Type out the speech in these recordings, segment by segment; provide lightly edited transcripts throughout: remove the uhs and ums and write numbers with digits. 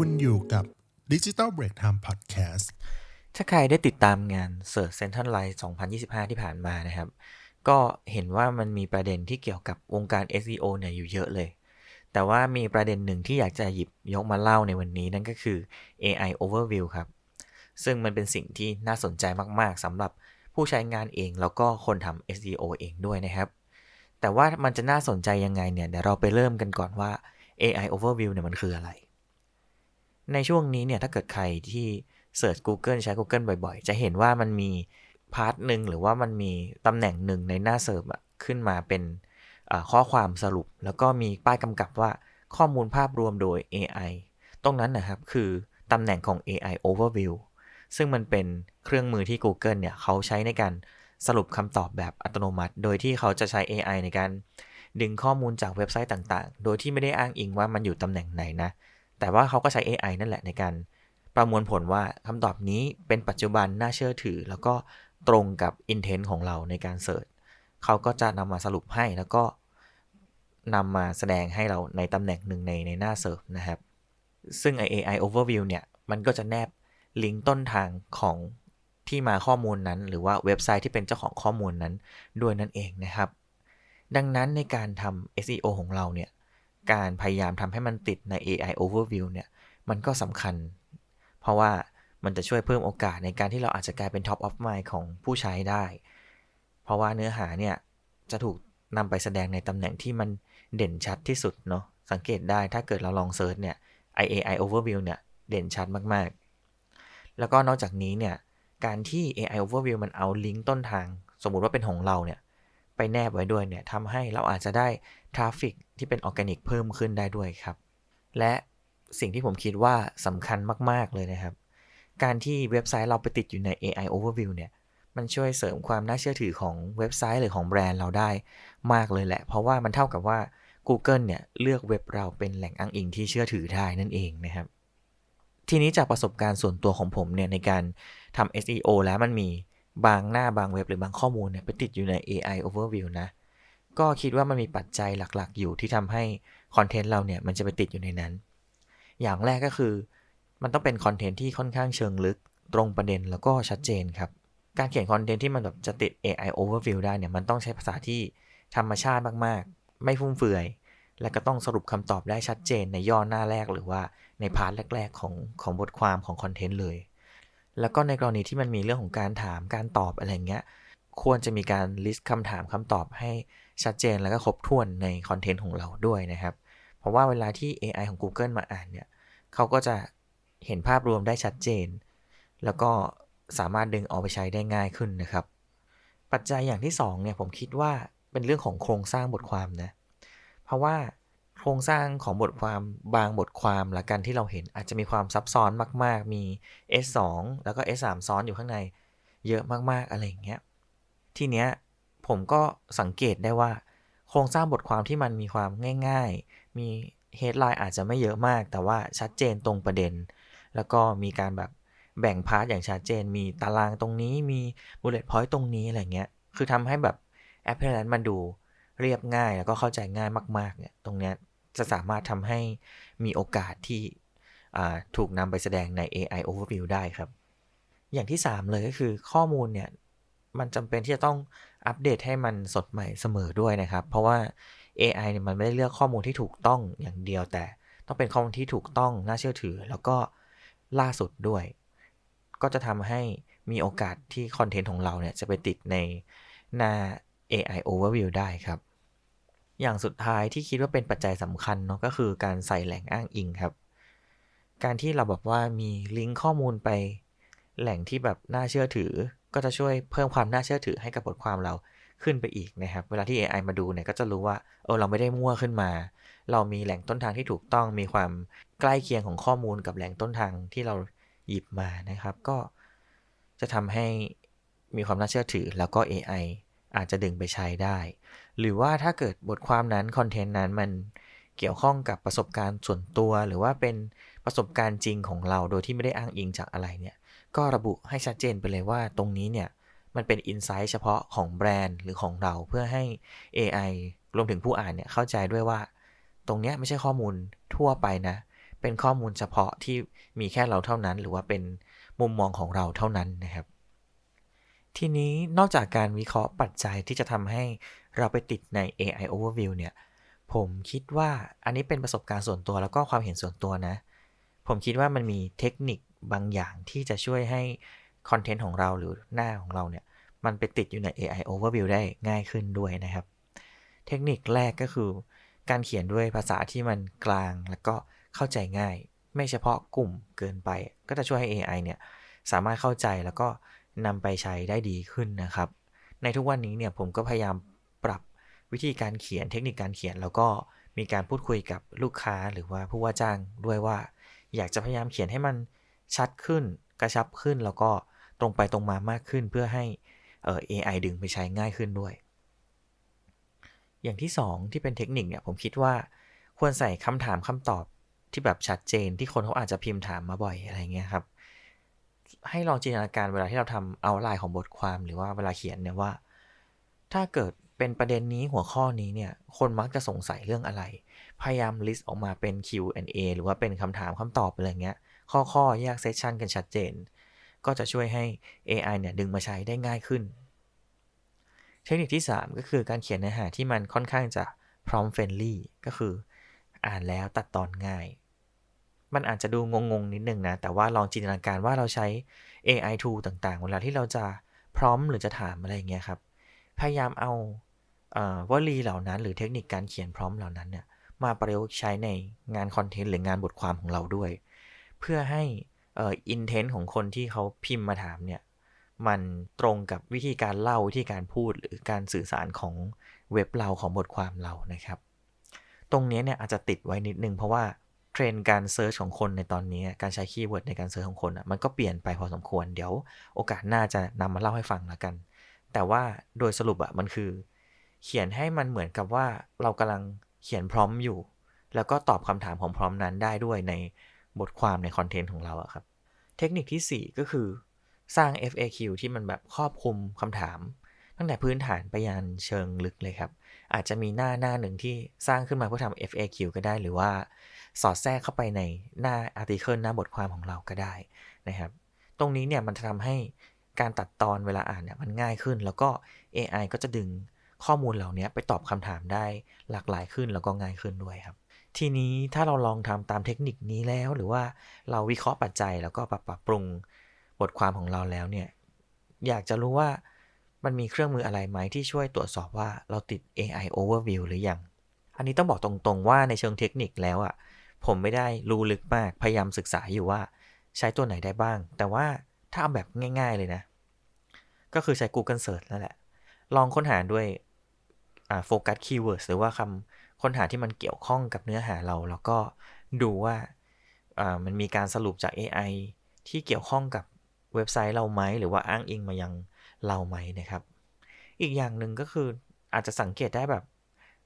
คุณอยู่กับ Digital Break Time Podcast ถ้าใครได้ติดตามงาน Search Central Live 2025 ที่ผ่านมานะครับก็เห็นว่ามันมีประเด็นที่เกี่ยวกับวงการ SEO เนี่ยอยู่เยอะเลยแต่ว่ามีประเด็นหนึ่งที่อยากจะหยิบยกมาเล่าในวันนี้นั่นก็คือ AI Overview ครับซึ่งมันเป็นสิ่งที่น่าสนใจมากๆสำหรับผู้ใช้งานเองแล้วก็คนทำ SEO เองด้วยนะครับแต่ว่ามันจะน่าสนใจยังไงเนี่ยเดี๋ยวเราไปเริ่มกันก่อนว่า AI Overview เนี่ยมันคืออะไรในช่วงนี้เนี่ยถ้าเกิดใครที่เสิร์ช Google ใช้ Google บ่อยๆจะเห็นว่ามันมีพาร์ทหนึ่งหรือว่ามันมีตำแหน่งหนึ่งในหน้าเสิร์ชขึ้นมาเป็นข้อความสรุปแล้วก็มีป้ายกำกับว่าข้อมูลภาพรวมโดย AI ตรงนั้นนะครับคือตำแหน่งของ AI Overview ซึ่งมันเป็นเครื่องมือที่ Google เนี่ยเขาใช้ในการสรุปคำตอบแบบอัตโนมัติโดยที่เขาจะใช้ AI ในการดึงข้อมูลจากเว็บไซต์ต่างๆโดยที่ไม่ได้อ้างอิงว่ามันอยู่ตำแหน่งไหนนะแต่ว่าเขาก็ใช้ AI นั่นแหละในการประมวลผลว่าคำตอบนี้เป็นปัจจุบันน่าเชื่อถือแล้วก็ตรงกับ intent ของเราในการเสิร์ชเขาก็จะนำมาสรุปให้แล้วก็นำมาแสดงให้เราในตำแหน่งหนึ่งในหน้าเสิร์ชนะครับซึ่ง AI Overview เนี่ยมันก็จะแนบลิงก์ต้นทางของที่มาข้อมูลนั้นหรือว่าเว็บไซต์ที่เป็นเจ้าของข้อมูลนั้นด้วยนั่นเองนะครับดังนั้นในการทำ SEO ของเราเนี่ยการพยายามทำให้มันติดใน AI Overview เนี่ยมันก็สำคัญเพราะว่ามันจะช่วยเพิ่มโอกาสในการที่เราอาจจะกลายเป็น Top of Mind ของผู้ใช้ได้เพราะว่าเนื้อหาเนี่ยจะถูกนำไปแสดงในตำแหน่งที่มันเด่นชัดที่สุดเนาะสังเกตได้ถ้าเกิดเราลองเซิร์ชเนี่ย AI Overview เนี่ยเด่นชัดมากๆแล้วก็นอกจากนี้เนี่ยการที่ AI Overview มันเอาลิงก์ต้นทางสมมุติว่าเป็นของเราเนี่ยไปแนบไว้ด้วยเนี่ยทำให้เราอาจจะได้ทราฟฟิกที่เป็นออร์แกนิกเพิ่มขึ้นได้ด้วยครับและสิ่งที่ผมคิดว่าสำคัญมากๆเลยนะครับการที่เว็บไซต์เราไปติดอยู่ใน AI Overview เนี่ยมันช่วยเสริมความน่าเชื่อถือของเว็บไซต์หรือของแบรนด์เราได้มากเลยแหละเพราะว่ามันเท่ากับว่า Google เนี่ยเลือกเว็บเราเป็นแหล่งอ้างอิงที่เชื่อถือได้นั่นเองนะครับทีนี้จากประสบการณ์ส่วนตัวของผมเนี่ยในการทำ SEO แล้วมันมีบางหน้าบางเว็บหรือบางข้อมูลเนี่ยไปติดอยู่ใน AI Overview นะก็คิดว่ามันมีปัจจัยหลักๆอยู่ที่ทำให้คอนเทนต์เราเนี่ยมันจะไปติดอยู่ในนั้นอย่างแรกก็คือมันต้องเป็นคอนเทนต์ที่ค่อนข้างเชิงลึกตรงประเด็นแล้วก็ชัดเจนครับการเขียนคอนเทนต์ที่มันแบบจะติด AI Overview ได้เนี่ยมันต้องใช้ภาษาที่ธรรมชาติมากๆไม่ฟุ่มเฟือยและก็ต้องสรุปคำตอบได้ชัดเจนในย่อหน้าแรกหรือว่าในพาร์ทแรกๆของบทความของคอนเทนต์เลยแล้วก็ในกรณีที่มันมีเรื่องของการถามการตอบอะไรเงี้ยควรจะมีการลิสต์คำถามคำตอบให้ชัดเจนแล้วก็ครบถ้วนในคอนเทนต์ของเราด้วยนะครับเพราะว่าเวลาที่ AI ของ Google มาอ่านเนี่ยเขาก็จะเห็นภาพรวมได้ชัดเจนแล้วก็สามารถดึงเอาไปใช้ได้ง่ายขึ้นนะครับปัจจัยอย่างที่2เนี่ยผมคิดว่าเป็นเรื่องของโครงสร้างบทความนะเพราะว่าโครงสร้างของบทความบางบทความละกันที่เราเห็นอาจจะมีความซับซ้อนมากๆมี S2 แล้วก็ S3 ซ้อนอยู่ข้างในเยอะมากๆอะไรอย่างเงี้ยทีเนี้ยผมก็สังเกตได้ว่าโครงสร้างบทความที่มันมีความง่ายๆมี headline อาจจะไม่เยอะมากแต่ว่าชัดเจนตรงประเด็นแล้วก็มีการแบบแบ่งพาร์ทอย่างชัดเจนมีตารางตรงนี้มี bullet point ตรงนี้อะไรเงี้ยคือทำให้แบบ appearance มันดูเรียบง่ายแล้วก็เข้าใจง่ายมากๆเนี่ยตรงเนี้ยจะสามารถทำให้มีโอกาสที่ถูกนำไปแสดงใน AI Overview ได้ครับอย่างที่3เลยก็คือข้อมูลเนี่ยมันจำเป็นที่จะต้องอัปเดตให้มันสดใหม่เสมอด้วยนะครับเพราะว่า AI เนี่ยมันไม่ได้เลือกข้อมูลที่ถูกต้องอย่างเดียวแต่ต้องเป็นข้อมูลที่ถูกต้องน่าเชื่อถือแล้วก็ล่าสุดด้วยก็จะทำให้มีโอกาสที่คอนเทนต์ของเราเนี่ยจะไปติดในหน้า AI Overview ได้ครับอย่างสุดท้ายที่คิดว่าเป็นปัจจัยสำคัญเนาะก็คือการใส่แหล่งอ้างอิงครับการที่เราแบบว่ามีลิงก์ข้อมูลไปแหล่งที่แบบน่าเชื่อถือก็จะช่วยเพิ่มความน่าเชื่อถือให้กับบทความเราขึ้นไปอีกนะครับเวลาที่ AI มาดูเนี่ยก็จะรู้ว่าเราไม่ได้มั่วขึ้นมาเรามีแหล่งต้นทางที่ถูกต้องมีความใกล้เคียงของข้อมูลกับแหล่งต้นทางที่เราหยิบมานะครับก็จะทำให้มีความน่าเชื่อถือแล้วก็ AI อาจจะดึงไปใช้ได้หรือว่าถ้าเกิดบทความนั้นคอนเทนต์นั้นมันเกี่ยวข้องกับประสบการณ์ส่วนตัวหรือว่าเป็นประสบการณ์จริงของเราโดยที่ไม่ได้อ้างอิงจากอะไรเนี่ยก็ระบุให้ชัดเจนไปเลยว่าตรงนี้เนี่ยมันเป็นอินไซต์เฉพาะของแบรนด์หรือของเราเพื่อให้ AI รวมถึงผู้อ่านเนี่ยเข้าใจด้วยว่าตรงเนี้ยไม่ใช่ข้อมูลทั่วไปนะเป็ เป็นข้อมูลเฉพาะที่มีแค่เราเท่านั้นหรือว่าเป็นมุมมองของเราเท่านั้นนะครับทีนี้นอกจากการวิเคราะห์ปัจจัยที่จะทำให้เราไปติดใน AI Overview เนี่ยผมคิดว่าอันนี้เป็นประสบการณ์ส่วนตัวแล้วก็ความเห็นส่วนตัวนะผมคิดว่ามันมีเทคนิคบางอย่างที่จะช่วยให้คอนเทนต์ของเราหรือหน้าของเราเนี่ยมันไปติดอยู่ใน AI Overview ได้ง่ายขึ้นด้วยนะครับเทคนิคแรกก็คือการเขียนด้วยภาษาที่มันกลางแล้วก็เข้าใจง่ายไม่เฉพาะกลุ่มเกินไปก็จะช่วยให้ AI เนี่ยสามารถเข้าใจแล้วก็นำไปใช้ได้ดีขึ้นนะครับในทุกวันนี้เนี่ยผมก็พยายามปรับวิธีการเขียนเทคนิคการเขียนแล้วก็มีการพูดคุยกับลูกค้าหรือว่าผู้ว่าจ้างด้วยว่าอยากจะพยายามเขียนให้มันชัดขึ้นกระชับขึ้นแล้วก็ตรงไปตรงมามากขึ้นเพื่อให้AI ดึงไปใช้ง่ายขึ้นด้วยอย่างที่2ที่เป็นเทคนิคเนี่ยผมคิดว่าควรใส่คำถามคำตอบที่แบบชัดเจนที่คนเขาอาจจะพิมพ์ถามมาบ่อยอะไรเงี้ยครับให้ลองจินตนาการเวลาที่เราทำเอาท์ไลน์ของบทความหรือว่าเวลาเขียนเนี่ยว่าถ้าเกิดเป็นประเด็นนี้หัวข้อนี้เนี่ยคนมักจะสงสัยเรื่องอะไรพยายามลิสต์ออกมาเป็น Q&A หรือว่าเป็นคำถามคำตอบอะไรเงี้ยข้อแยกเซสชันกันชัดเจนก็จะช่วยให้ AI เนี่ยดึงมาใช้ได้ง่ายขึ้นเทคนิคที่3ก็คือการเขียนเนื้อหาที่มันค่อนข้างจะ prompt friendly ก็คืออ่านแล้วตัดตอนง่ายมันอาจจะดูงงๆนิดนึงนะแต่ว่าลองจินตนาการว่าเราใช้ AI tool ต่างๆเวลาที่เราจะ prompt หรือจะถามอะไรอย่างเงี้ยครับพยายามเอาวลีเหล่านั้นหรือเทคนิคการเขียน prompt เหล่านั้นเนี่ยมาประยุกต์ใช้ในงานคอนเทนต์หรืองานบทความของเราด้วยเพื่อให้intent ของคนที่เขาพิมพ์มาถามเนี่ยมันตรงกับวิธีการเล่าวิธีการพูดหรือการสื่อสารของเว็บเราของบทความเรานะครับตรงนี้เนี่ยอาจจะติดไว้นิดนึงเพราะว่าเทรนด์การเซิร์ชของคนในตอนนี้การใช้คีย์เวิร์ดในการเซิร์ชของคนมันก็เปลี่ยนไปพอสมควรเดี๋ยวโอกาสหน้าจะนำมาเล่าให้ฟังละกันแต่ว่าโดยสรุปมันคือเขียนให้มันเหมือนกับว่าเรากำลังเขียนพร้อมอยู่แล้วก็ตอบคำถามของพร้อมนั้นได้ด้วยในบทความในคอนเทนต์ของเราครับเทคนิคที่4ก็คือสร้าง FAQ ที่มันแบบครอบคลุมคำถามตั้งแต่พื้นฐานไปยันเชิงลึกเลยครับอาจจะมีหน้าหนึ่งที่สร้างขึ้นมาเพื่อทำ FAQ ก็ได้หรือว่าสอดแทรกเข้าไปในหน้า article หน้าบทความของเราก็ได้นะครับตรงนี้เนี่ยมันจะทำให้การตัดตอนเวลาอ่านเนี่ยมันง่ายขึ้นแล้วก็ AI ก็จะดึงข้อมูลเหล่านี้ไปตอบคำถามได้หลากหลายขึ้นแล้วก็ง่ายขึ้นด้วยครับทีนี้ถ้าเราลองทำตามเทคนิคนี้แล้วหรือว่าเราวิเคราะห์ปัจจัยแล้วก็ปรับปรุงบทความของเราแล้วเนี่ยอยากจะรู้ว่ามันมีเครื่องมืออะไรไหมที่ช่วยตรวจสอบว่าเราติด AI Overview หรือยังอันนี้ต้องบอกตรงๆว่าในเชิงเทคนิคแล้วผมไม่ได้รู้ลึกมากพยายามศึกษาอยู่ว่าใช้ตัวไหนได้บ้างแต่ว่าถ้าเอาแบบง่ายๆเลยนะก็คือใช้ Google Search นั่นแหละลองค้นหาด้วยโฟกัสคีย์เวิร์ดหรือว่าคำค้นหาที่มันเกี่ยวข้องกับเนื้อหาเราแล้วก็ดูว่ามันมีการสรุปจาก AI ที่เกี่ยวข้องกับเว็บไซต์เราไหมหรือว่าอ้างอิงมายังเราไหมนะครับอีกอย่างหนึ่งก็คืออาจจะสังเกตได้แบบ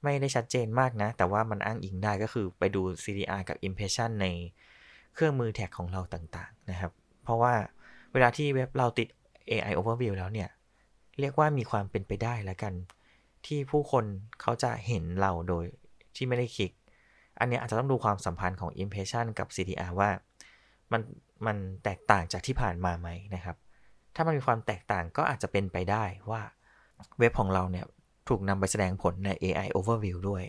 ไม่ได้ชัดเจนมากนะแต่ว่ามันอ้างอิงได้ก็คือไปดู CTR กับ Impression ในเครื่องมือแท็กของเราต่างๆนะครับเพราะว่าเวลาที่เว็บเราติด AI Overview แล้วเนี่ยเรียกว่ามีความเป็นไปได้แล้วกันที่ผู้คนเขาจะเห็นเราโดยที่ไม่ได้คลิกอันนี้อาจจะต้องดูความสัมพันธ์ของ Impression กับ CTR ว่ามันแตกต่างจากที่ผ่านมาไหมนะครับถ้ามันมีความแตกต่างก็อาจจะเป็นไปได้ว่าเว็บของเราเนี่ยถูกนำไปแสดงผลใน AI Overview ด้วย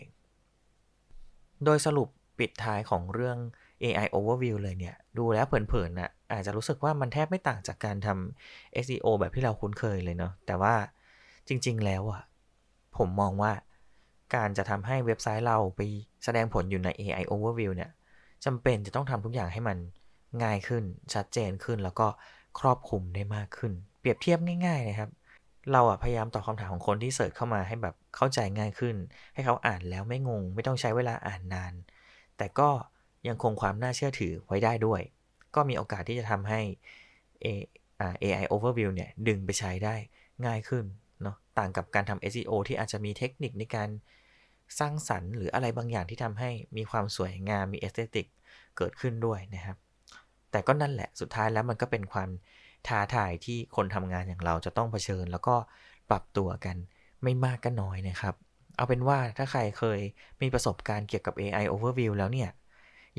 โดยสรุปปิดท้ายของเรื่อง AI Overview เลยเนี่ยดูแล้วเผินๆอาจจะรู้สึกว่ามันแทบไม่ต่างจากการทำ SEO แบบที่เราคุ้นเคยเลยเนาะแต่ว่าจริงๆแล้วผมมองว่าการจะทำให้เว็บไซต์เราไปแสดงผลอยู่ใน AI Overview เนี่ยจำเป็นจะต้องทำทุกอย่างให้มันง่ายขึ้นชัดเจนขึ้นแล้วก็ครอบคลุมได้มากขึ้นเปรียบเทียบง่ายๆนะครับเราพยายามตอบคำถามของคนที่เสิร์ชเข้ามาให้แบบเข้าใจง่ายขึ้นให้เขาอ่านแล้วไม่งงไม่ต้องใช้เวลาอ่านนานแต่ก็ยังคงความน่าเชื่อถือไว้ได้ด้วยก็มีโอกาสที่จะทำให้ AI Overview เนี่ยดึงไปใช้ได้ง่ายขึ้นเนาะต่างกับการทำ SEO ที่อาจจะมีเทคนิคในการสร้างสรรค์หรืออะไรบางอย่างที่ทำให้มีความสวยงามมี aesthetic เกิดขึ้นด้วยนะครับแต่ก็นั่นแหละสุดท้ายแล้วมันก็เป็นความท้าทายที่คนทำงานอย่างเราจะต้องเผชิญแล้วก็ปรับตัวกันไม่มากก็น้อยนะครับเอาเป็นว่าถ้าใครเคยมีประสบการณ์เกี่ยวกับ AI Overview แล้วเนี่ย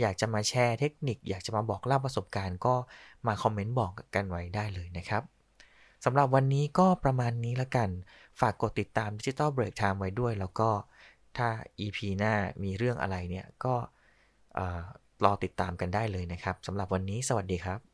อยากจะมาแชร์เทคนิคอยากจะมาบอกเล่าประสบการณ์ก็มาคอมเมนต์บอกกันไว้ได้เลยนะครับสำหรับวันนี้ก็ประมาณนี้ละกันฝากกดติดตาม Digital Break Time ไว้ด้วยแล้วก็ถ้า EP หน้ามีเรื่องอะไรเนี่ยก็รอติดตามกันได้เลยนะครับสำหรับวันนี้สวัสดีครับ